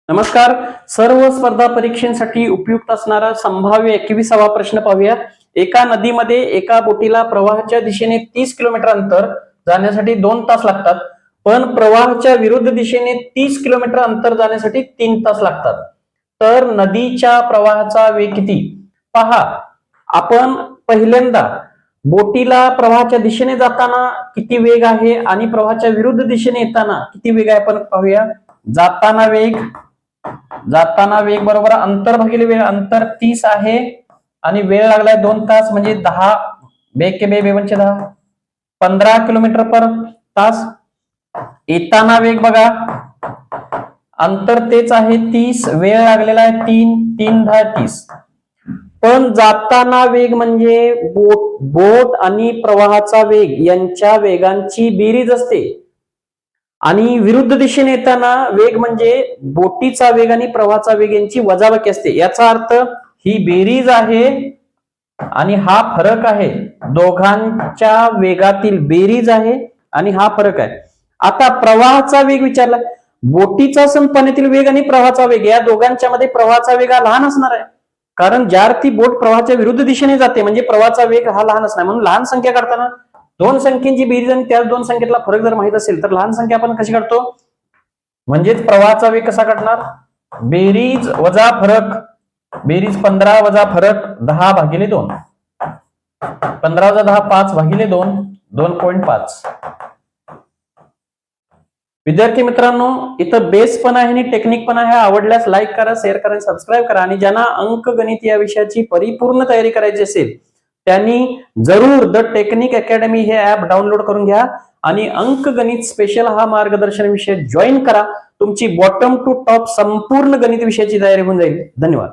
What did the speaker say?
नमस्कार. सर्व स्पर्धा परीक्षेसाठी उपयुक्त असणारा संभाव्य 21वा प्रश्न पाहूया. एका नदीमध्ये एका बोटीला प्रवाहाच्या दिशेने 30 किलोमीटर अंतर जाण्यासाठी 2 तास लागतात, पण प्रवाहाच्या विरुद्ध दिशेने 30 किलोमीटर अंतर जाण्यासाठी 3 तास लागतात. तर नदीच्या प्रवाहाचा वेग किती? पहा, आपण पहिल्यांदा बोटीला प्रवाहाच्या दिशेने जाताना किती वेग आहे आणि प्रवाहाच्या विरुद्ध दिशेने येताना किती वेग आहे आपण पाहूया. जाताना वेग बरोबर अंतर भागिले वेळ. अंतर 30 आहे आणि वेळ लागलाय 2 तास, म्हणजे 10 बेके बे बेवनचे 10 15 किलोमीटर पर तास. येताना वेग बघा, अंतर तेच आहे 30, वेळ लागलेला आहे 3 10 30. पण जाताना वेग म्हणजे बोट आणि प्रवाहाचा वेग यांच्या वेगांची बेरीज असते, आणि विरुद्ध दिशेने येताना वेग म्हणजे बोटीचा वेग आणि प्रवाहाचा वेग यांची वजाबाकी असते. याचा अर्थ ही बेरीज आहे आणि हा फरक आहे. दोघांच्या वेगातील बेरीज आहे आणि हा फरक आहे. आता प्रवाहाचा वेग विचारला. बोटीचा पाण्यातील वेग आणि प्रवाहाचा वेग या दोघांच्या मध्ये प्रवाहाचा वेग हा लहान असणार आहे, कारण ज्या अर्थी बोट प्रवाहाच्या विरुद्ध दिशेने जाते म्हणजे प्रवाहाचा वेग हा लहान असणार. म्हणून लहान संख्या काढताना दोन संख्येची बेरीज आणि त्या दोन संख्येतला फरक जर माहित असेल तर लहान संख्या आपण कशी काढतो, म्हणजेच प्रवाहाचा वेग कसा काढणार, बेरीज वजा फरक. बेरीज 15 वजा फरक 10 भागिले 2. 15 वजा 10 5 भागिले 2 2.5. विद्यार्थी मित्रांनो, इथं बेस पण आहे आणि टेक्निक पण आहे. आवडल्यास लाईक करा, शेअर करा, सबस्क्राईब करा. आणि ज्यांना अंकगणित या विषयाची परिपूर्ण तयारी करायची असेल त्यांनी जरूर द टेक्निक अकॅडमी हे ऍप डाउनलोड करून घ्या आणि अंकगणित स्पेशल हा मार्गदर्शन विषय जॉईन करा. तुमची बॉटम टू टॉप संपूर्ण गणित विषयाची तयारी होऊन जाईल. धन्यवाद.